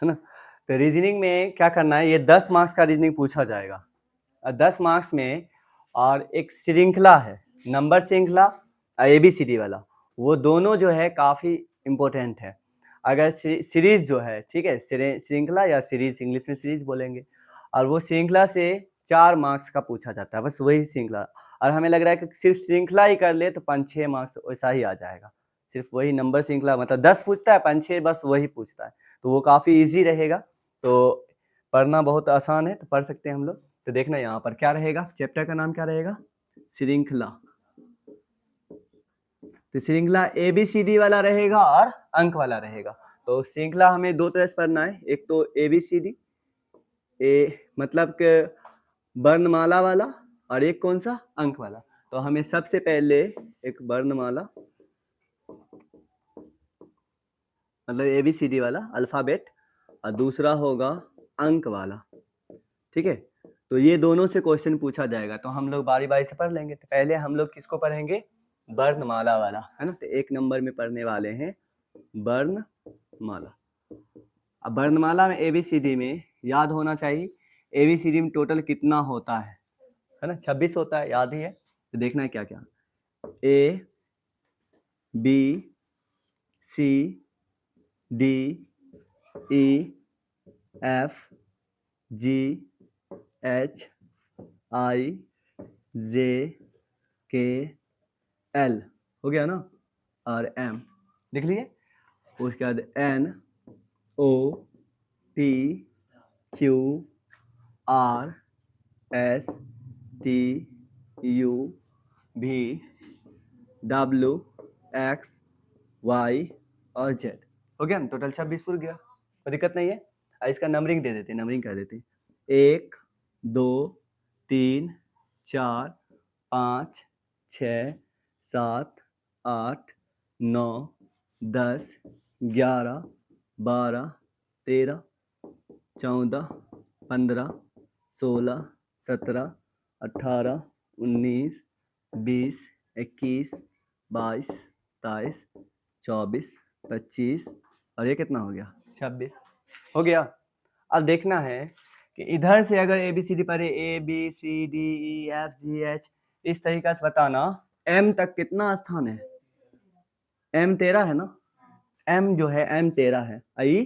है ना? तो रीजनिंग में क्या करना है, ये 10 मार्क्स का रीजनिंग पूछा जाएगा। 10 मार्क्स में और एक श्रृंखला है, नंबर श्रृंखला ABCD वाला, वो दोनों जो है काफ़ी इम्पोर्टेंट है। अगर सीरीज़ जो है, ठीक है, श्रृंखला या सीरीज़, इंग्लिश में सीरीज़ बोलेंगे, और वो श्रृंखला से 4 मार्क्स का पूछा जाता है, बस वही श्रृंखला। और हमें लग रहा है कि सिर्फ श्रृंखला ही कर ले तो 5-6 मार्क्स वैसा ही आ जाएगा। सिर्फ वही नंबर श्रृंखला, मतलब 10 पूछता है, 5-6 बस वही पूछता है, तो वो काफ़ी ईज़ी रहेगा। तो पढ़ना बहुत आसान है, तो पढ़ सकते हैं हम लोग। तो देखना यहाँ पर क्या रहेगा, चैप्टर का नाम क्या रहेगा, श्रृंखला। तो श्रृंखला ABCD वाला रहेगा और अंक वाला रहेगा। तो श्रृंखला हमें 2 तरह से पढ़ना है, एक तो ABCD, मतलब के वर्णमाला वाला, और एक कौन सा, अंक वाला। तो हमें सबसे पहले एक वर्णमाला, मतलब ABCD वाला अल्फाबेट, और दूसरा होगा अंक वाला, ठीक है। तो ये दोनों से क्वेश्चन पूछा जाएगा, तो हम लोग बारी बारी से पढ़ लेंगे। तो पहले हम लोग किसको पढ़ेंगे, वर्णमाला वाला, है ना। तो 1 नंबर में पढ़ने वाले हैं वर्णमाला। अब वर्णमाला में ABCD में याद होना चाहिए, ABCD में टोटल कितना होता है ना, 26 होता है, याद ही है। तो देखना है क्या क्या, A B C D E F G H I J K L हो गया ना, और M लिख लिए। उसके बाद N O P Q R S T U V W X Y और Z हो गया ना, टोटल 26 पूरा गया, कोई दिक्कत नहीं है। इसका नंबरिंग दे देते हैं, नंबरिंग कर देते हैं, 1 2 3 4 5 6 7 8 9 10 11 12 13 14 15 16 17 18 19 20 21 22 23 24 25 और ये कितना हो गया, 26 हो गया। अब देखना है कि इधर से अगर ABCD पढ़े, ABCDEFGH, इस तरीका से बताना M तक कितना स्थान है, M 13 है ना, M जो है M 13 है, I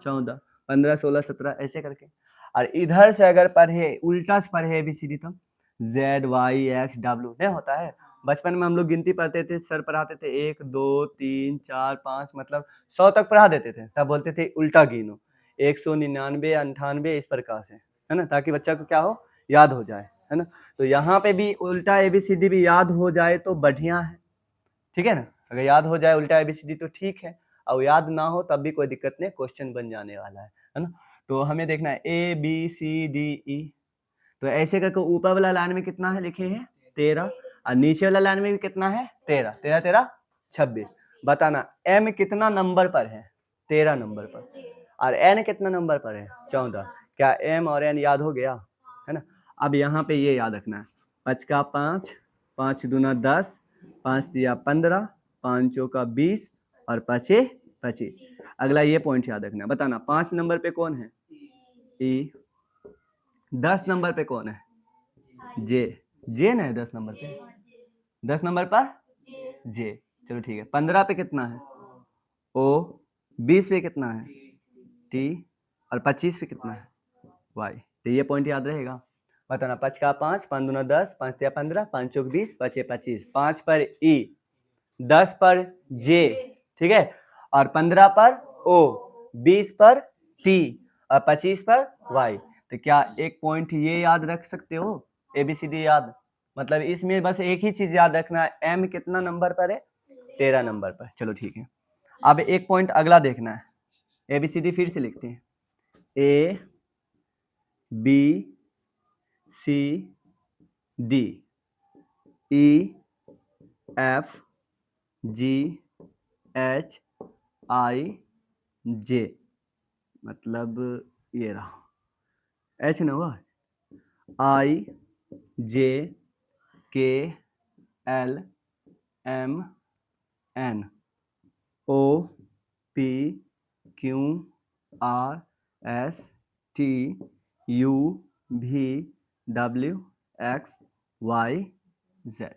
14 15 16 17 ऐसे करके। और इधर से अगर पढ़े, उल्टा से पढ़े ABCD, तो ZYXW नहीं होता है। बचपन में हम लोग गिनती पढ़ते थे, सर पढ़ाते थे 1 2 3 4 5, मतलब 100 तक पढ़ा देते थे, तब बोलते थे उल्टा गिनो, 199 98 इस प्रकार से, है ना, ताकि बच्चा को क्या हो, याद हो जाए, है ना। तो यहाँ पे भी उल्टा ABCD भी याद हो जाए तो बढ़िया है, ठीक है ना। अगर याद हो जाए उल्टा ABCD तो ठीक है, और याद ना हो तब भी कोई दिक्कत नहीं, क्वेश्चन बन जाने वाला है ना। तो हमें देखना है ABCDE, तो ऐसे करके ऊपर वाला लाइन में कितना है लिखे हैं 13, और नीचे वाला लाइन में भी कितना है 13, 13 13 26। बताना M कितना नंबर पर है, 13 नंबर पर, और N कितना नंबर पर है, 14। क्या M और N याद हो गया, है ना। अब यहाँ पे ये याद रखना है, 5 का 5, 5 दूना 10, 5 दिया 15, 5 चौका 20 और 5 25। अगला ये पॉइंट याद रखना है। बताना 5 नंबर पे कौन है, E, 10 नंबर पे कौन है, J, J ना है 10 नंबर पे, 10 नंबर पर J, चलो ठीक है। 15 पे कितना है O, 20 पे कितना है T, और 25 पे कितना है Y। तो ये पॉइंट याद रहेगा। बताना 5 का 5, 5 दूना 10, 5 दिया 15, 5 चौक 20, 5 25। 5 पर E, 10 पर J, ठीक है, और 15 पर O, 20 पर T और 25 पर Y। तो क्या एक पॉइंट ये याद रख सकते हो, ABCD याद, मतलब इसमें बस एक ही चीज याद रखना है, M कितना नंबर पर है, 13 नंबर पर। चलो ठीक है। अब एक पॉइंट अगला देखना है, ABCD फिर से लिखते हैं, A B C D E F G H I J, मतलब ये रहा H ना हुआ, I J K L M N O P Q RSTUVWXYZ।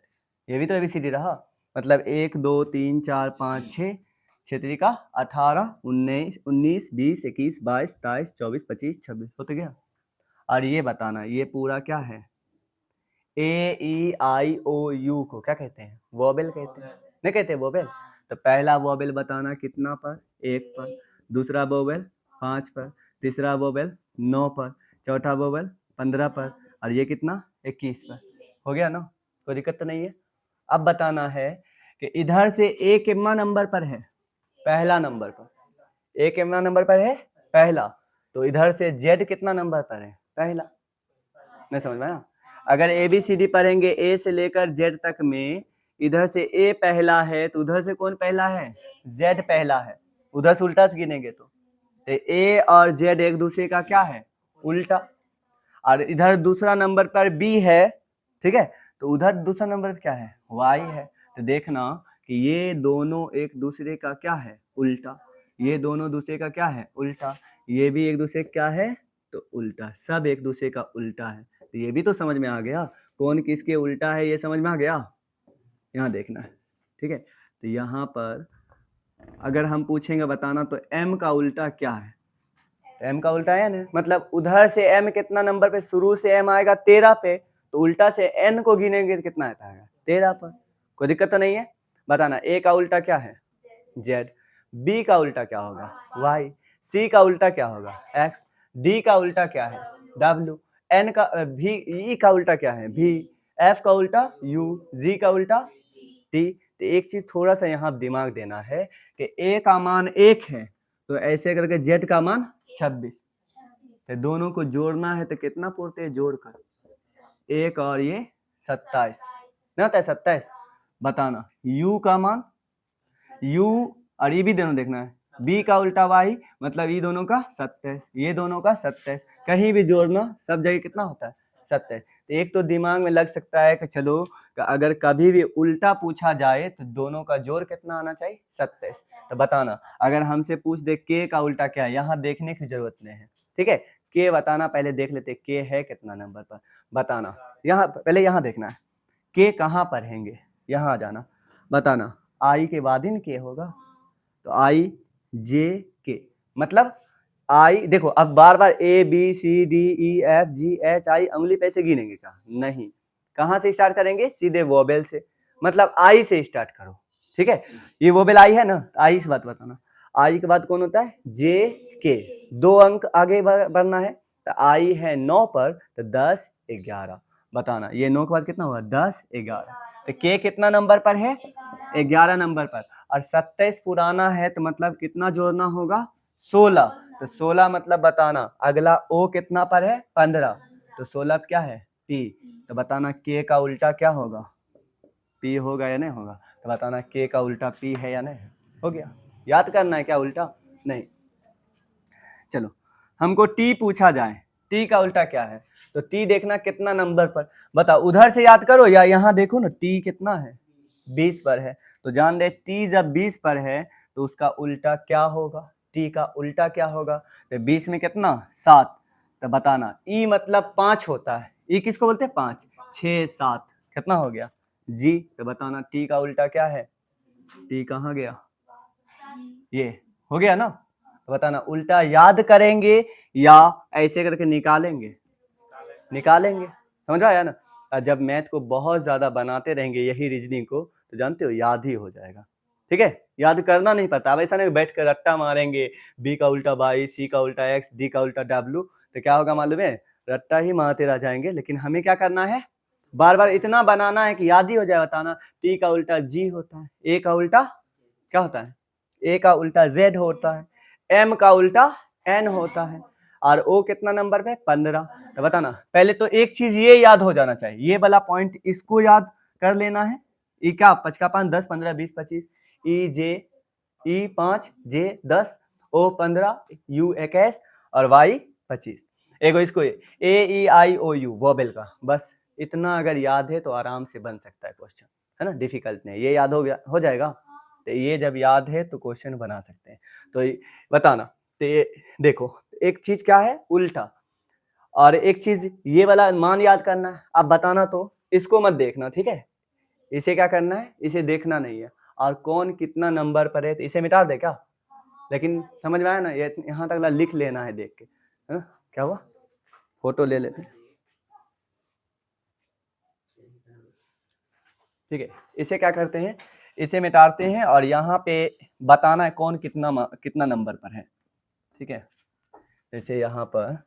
ये भी तो ABCD रहा, मतलब 1 2 3 4 5 6, 6 3 18 19 19 20 21 22 23 24 25 26 हो तो गया। और ये बताना ये पूरा क्या है, AEIOU को क्या कहते हैं, वोबेल कहते हैं, नहीं कहते वोबेल। तो पहला वोबेल बताना कितना पर, 1 पर, दूसरा वोबेल 5 पर, तीसरा वोबेल 9 पर, चौथा वोबेल 15 पर, और ये कितना 21 पर। हो गया ना, कोई दिक्कत तो नहीं है। अब बताना है कि इधर से A कितना नंबर पर है, पहला नंबर पर, A कितना नंबर पर है, पहला। तो इधर से Z कितना नंबर पर है, पहला। नहीं समझ में आया? अगर ABCD पढ़ेंगे A से लेकर Z तक में, इधर से A पहला है तो उधर से कौन पहला है, Z पहला है। उधर से उल्टा से गिनेंगे तो A और Z एक दूसरे का क्या है, उल्टा। और इधर दूसरा नंबर पर B है, ठीक है, तो उधर दूसरा नंबर पर क्या है, Y है। तो देखना कि ये दोनों एक दूसरे का क्या है, उल्टा। ये दोनों दूसरे का क्या है, उल्टा। ये भी एक दूसरे का क्या है, तो उल्टा। सब एक दूसरे का उल्टा है। तो ये भी तो समझ में आ गया, कौन किसके उल्टा है ये समझ में आ गया। यहाँ देखना है, ठीक है। तो यहाँ पर अगर हम पूछेंगे बताना तो M का उल्टा क्या है, तो M का उल्टा N है। मतलब उधर से M कितना नंबर पे, शुरू से M आएगा 13 पे, तो उल्टा से N को गिनेंगे तो कितना आता है, 13 पर। कोई दिक्कत तो नहीं है। बताना A का उल्टा क्या है, Z, B का उल्टा क्या होगा, Y, C का उल्टा क्या होगा, X, D का उल्टा क्या है, W, N का V, E का उल्टा क्या है, V, F का उल्टा U, G का उल्टा T। तो एक चीज थोड़ा सा यहाँ दिमाग देना है कि A का मान 1 है, तो ऐसे करके Z का मान 26। तो दोनों को जोड़ना है तो कितना पूरते हैं जोड़कर, 1 और ये 27 ना होता है 27। बताना U का मान, U और ये भी दोनों देखना है, B का उल्टा Y, मतलब ये दोनों का 27, ये दोनों का 27, कहीं भी जोड़ना सब जगह कितना होता है 27। तो एक तो दिमाग में लग सकता है कि चलो अगर कभी भी उल्टा पूछा जाए तो दोनों का जोड़ कितना आना चाहिए, 27। तो बताना अगर हमसे पूछ दे K का उल्टा क्या है, यहाँ देखने की जरूरत नहीं है, ठीक है। K बताना पहले देख लेते, K है कितना नंबर पर। बताना यहाँ पहले यहाँ देखना है K कहाँ पर रहेंगे, यहाँ आ जाना। बताना I के बाद ही K होगा, तो I J K, मतलब I देखो अब बार बार A B C D E F G H I उंगली पे से गिनेंगे क्या, नहीं। कहाँ से स्टार्ट करेंगे, सीधे वोबेल से, मतलब I से स्टार्ट करो, ठीक है। ये वोबेल I है ना, I से बात बताना। I के बाद कौन होता है, J K, 2 अंक आगे बढ़ना है। तो I है 9 पर, तो 10 11। बताना ये 9 के बाद कितना हुआ, 10 11। तो K कितना नंबर पर है, 11 नंबर पर। और 27 पुराना है तो मतलब कितना जोड़ना होगा, 16। तो 16 मतलब बताना अगला O कितना पर है, 15, तो 16 क्या है, P। तो बताना K का उल्टा क्या होगा, P होगा या नहीं होगा। तो बताना K का उल्टा P है या नहीं, हो गया। याद करना है क्या उल्टा, नहीं। चलो हमको T पूछा जाए, T का उल्टा क्या है, तो T देखना कितना नंबर पर। बताओ उधर से याद करो या यहाँ देखो ना, T कितना है, 20 पर है। तो जान दे T जब 20 पर है तो उसका उल्टा क्या होगा, T का उल्टा क्या होगा। तो 20 में कितना, 7। तो बताना E मतलब 5 होता है, E किसको बोलते हैं, 5, 6 7 कितना हो गया, G। तो बताना T का उल्टा क्या है, T कहाँ गया, ये हो गया ना। तो बताना उल्टा याद करेंगे या ऐसे करके निकालेंगे, निकालेंगे, समझ में आया ना। और जब मैथ को बहुत ज्यादा बनाते रहेंगे यही रीजनिंग को, तो जानते हो याद ही हो जाएगा, ठीक है। याद करना नहीं पड़ता, अब ऐसा नहीं बैठ कर रट्टा मारेंगे, बी का उल्टा वाई, सी का उल्टा एक्स, डी का उल्टा डब्ल्यू, तो क्या होगा मालूम है, रट्टा ही मारते रह जाएंगे। लेकिन हमें क्या करना है, बार बार इतना बनाना है कि याद ही हो जाए। बताना टी का उल्टा जी होता है, ए का उल्टा क्या होता है, ए का उल्टा जेड होता है, एम का उल्टा एन होता है, और ओ कितना नंबर पे, 15। तो बताना पहले तो एक चीज ये याद हो जाना चाहिए, ये वाला पॉइंट इसको याद कर लेना है। ई क्या 5 का 5 10 15 20 25, ई जे ई 5 जे 10 ओ 15 यू 21 और वाई 25। एगो इसको ए ई आई ओ यू वोबेल का, बस इतना अगर याद है तो आराम से बन सकता है क्वेश्चन, है ना, डिफिकल्ट नहीं। ये याद हो गया, हो जाएगा। तो ये जब याद है तो क्वेश्चन बना सकते हैं। तो बताना तो देखो एक चीज क्या है उल्टा, और एक चीज ये वाला मान याद करना है। अब बताना तो इसको मत देखना, ठीक है, इसे क्या करना है, इसे देखना नहीं है। और कौन कितना नंबर पर है तो इसे मिटा दे क्या, लेकिन समझ में आया ना, ये यहाँ तक लिख लेना है देख के, है ना। क्या हुआ, फोटो ले लेते हैं, ठीक है। इसे क्या करते हैं, इसे मिटाते हैं और यहाँ पे बताना है कौन कितना कितना नंबर पर है, ठीक है। जैसे यहाँ पर,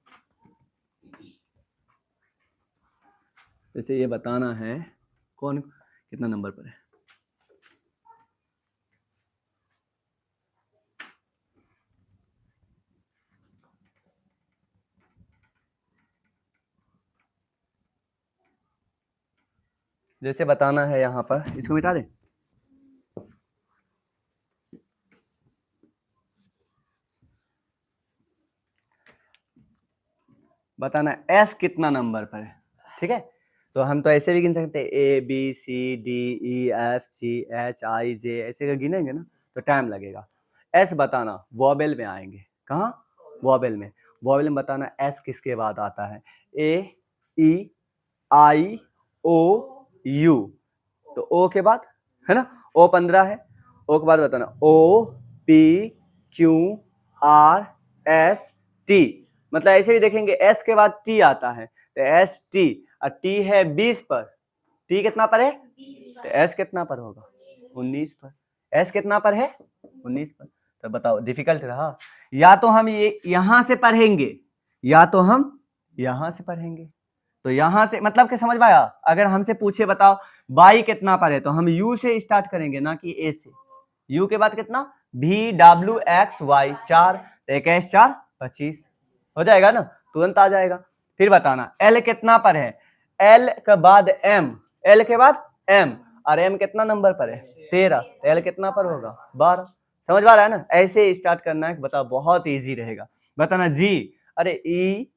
जैसे ये बताना है कौन कितना नंबर पर है। जैसे बताना है यहाँ पर, इसको मिटा दे, बताना है एस कितना नंबर पर है, ठीक है। तो हम तो ऐसे भी गिन सकते हैं A B C D E F C H I J, ऐसे गिनेंगे ना तो टाइम लगेगा। एस बताना वॉवेल में आएंगे, कहाँ, वॉवेल में। वॉवेल में बताना एस किसके बाद आता है, ए ई आई ओ यू, तो ओ के बाद है ना, ओ 15 है, ओ के बाद बताना O P Q R S T, मतलब ऐसे भी देखेंगे एस के बाद टी आता है तो एस टी, और टी है 20 पर, टी कितना पर है, तो एस कितना पर होगा, 19 पर। एस कितना पर है, 19 पर। तो बताओ डिफिकल्ट रहा, या तो हम ये यहां से पढ़ेंगे या तो हम यहां से पढ़ेंगे। तो यहां से मतलब कि समझ में आया, अगर हमसे पूछे बताओ वाई कितना पर है तो हम यू से स्टार्ट करेंगे ना कि ए से। यू के बाद कितना, भी डब्ल्यू एक्स वाई 4, तो 21 4 25 हो जाएगा ना, तुरंत आ जाएगा। फिर बताना एल कितना पर है, एल के बाद एम, एल के बाद एम, और एम कितना नंबर पर है 13, तो एल कितना पर होगा 12। समझ में आ रहा है ना, ऐसे स्टार्ट करना है, बताओ बहुत इजी रहेगा। बताना जी, अरे ई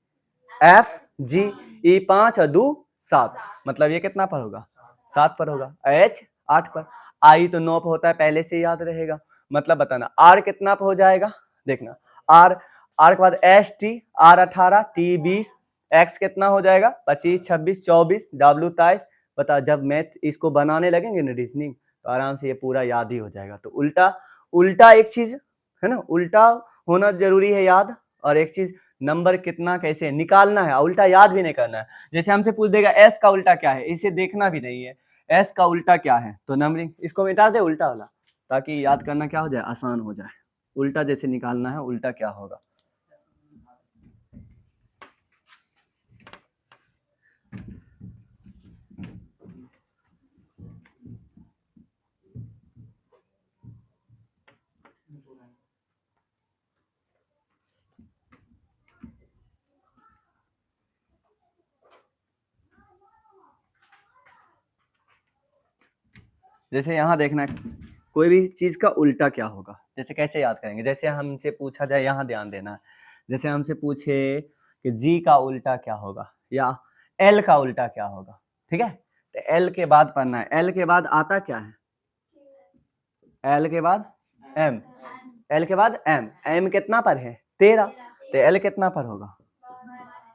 एफ जी, ई 5 और 2 7, मतलब ये कितना पर होगा 7 पर होगा। एच 8 पर, आई तो 9 पर होता है, पहले से याद रहेगा। मतलब बताना आर कितना पर हो जाएगा, देखना आर, आर के बाद S T, R 18, T 20, X कितना हो जाएगा 25 26 24, डब्ल्यू 23। बता जब मैथ इसको बनाने लगेंगे ना रीजनिंग, तो आराम से ये पूरा याद ही हो जाएगा। तो उल्टा, उल्टा एक चीज है ना, उल्टा होना जरूरी है याद, और एक चीज नंबर कितना कैसे निकालना है, उल्टा याद भी नहीं करना है। जैसे हमसे पूछ देगा एस का उल्टा क्या है, इसे देखना भी नहीं है, एस का उल्टा क्या है, तो नंबरिंग इसको मिटा दे उल्टा वाला, ताकि याद करना क्या हो जाए, आसान हो जाए। उल्टा जैसे निकालना है, उल्टा क्या होगा। जैसे यहाँ देखना कोई भी चीज का उल्टा क्या होगा, जैसे कैसे याद करेंगे, जैसे हमसे पूछा जाए, यहाँ ध्यान देना है। जैसे हमसे पूछे कि जी का उल्टा क्या होगा या एल का उल्टा क्या होगा, ठीक है, तो एल के बाद पढ़ना है, एल के बाद आता क्या है, एल के बाद एम, एल के बाद एम, एम कितना पर है 13, तो एल कितना पर होगा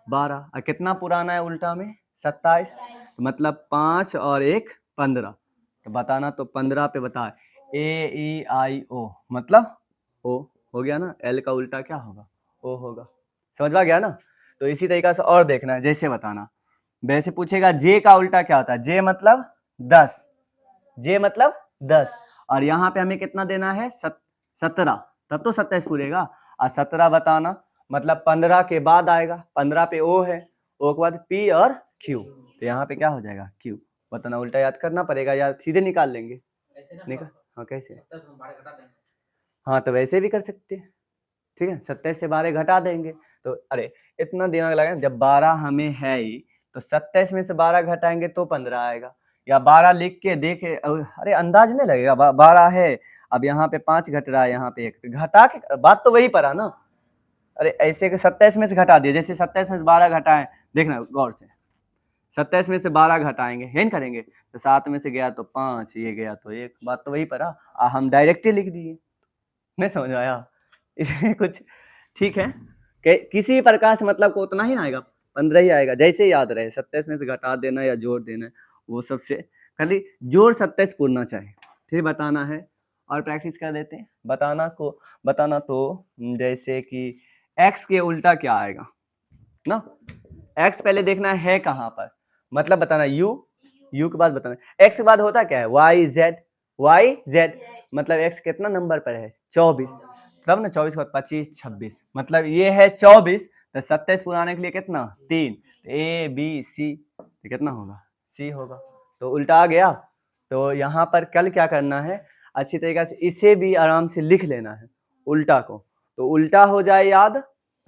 12, और कितना पुराना है उल्टा में 27, मतलब 5 और 1 15, तो बताना तो 15 पे बता, ए ई आई ओ, मतलब ओ हो गया ना, एल का उल्टा क्या होगा, ओ होगा। समझ में आ गया ना। तो इसी तरीका से और देखना है, जैसे बताना, वैसे पूछेगा जे का उल्टा क्या होता है, जे मतलब 10, जे मतलब 10, और यहाँ पे हमें कितना देना है 17, तब तो 27 पूरेगा। और 17 बताना मतलब 15 के बाद आएगा, 15 पे ओ है, ओ के बाद पी और क्यू, तो यहाँ पे क्या हो जाएगा क्यू। बताना उल्टा याद करना पड़ेगा या सीधे निकाल लेंगे, निकाल, हाँ कैसे, हाँ तो वैसे भी कर सकते हैं, ठीक है, 27 से 12 घटा देंगे। तो अरे इतना दिमाग लगाए, जब 12 हमें है ही तो 27 में से 12 घटाएंगे तो 15 आएगा, या 12 लिख के देखे, अरे अंदाज नहीं लगेगा, 12 है, अब यहाँ पे 5 घट रहा है, यहाँ पे 1 घटा के, बात तो वही पड़ा ना। अरे ऐसे के 27 में से घटा दिए, जैसे 27 में से 12 घटाएं, देखना गौर से, 27 में से 12 घटाएंगे, है करेंगे, तो 7 में से गया तो 5, ये गया तो 1, बात तो वही पड़ा, हम डायरेक्ट ही लिख दिए। नहीं समझ आया, इसमें कुछ ठीक है, किसी प्रकार से मतलब को उतना ही आएगा, 15 ही आएगा, जैसे याद रहे। 27 में से घटा देना या जोड़ देना वो सबसे खाली जोड़ 27 पूरना चाहिए, फिर बताना है और प्रैक्टिस कर देते हैं। बताना तो जैसे कि x के उल्टा क्या आएगा ना, x पहले देखना है कहाँ पर, मतलब बताना u के बाद बताना, x के बाद होता क्या है y z, मतलब x कितना नंबर पर है 24, तब ना 24 के बाद 25 26, मतलब ये है 24, तो 27 पुराने के लिए कितना 3, a b c, तो कितना होगा c होगा, तो उल्टा आ गया। तो यहाँ पर कल क्या करना है, अच्छी तरीके से इसे भी आराम से लिख लेना है उल्टा को, तो उल्टा हो जाए याद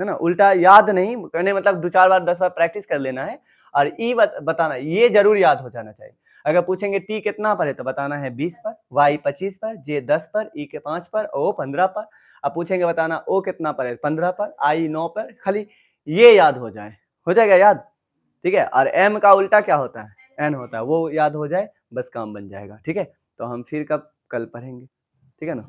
है ना, उल्टा याद नहीं करने मतलब 2-4 बार 10 बार प्रैक्टिस कर लेना है, और ई बताना ये जरूर याद हो जाना चाहिए। अगर पूछेंगे टी कितना पर है तो बताना है 20 पर, वाई 25 पर, जे 10 पर, ई के 5 पर, ओ 15 पर। अब पूछेंगे बताना ओ कितना पर है 15 पर, आई 9 पर, खाली ये याद हो जाए, हो जाएगा याद, ठीक है। और एम का उल्टा क्या होता है, एन होता है, वो याद हो जाए बस काम बन जाएगा, ठीक है। तो हम फिर कल पढ़ेंगे, ठीक है ना।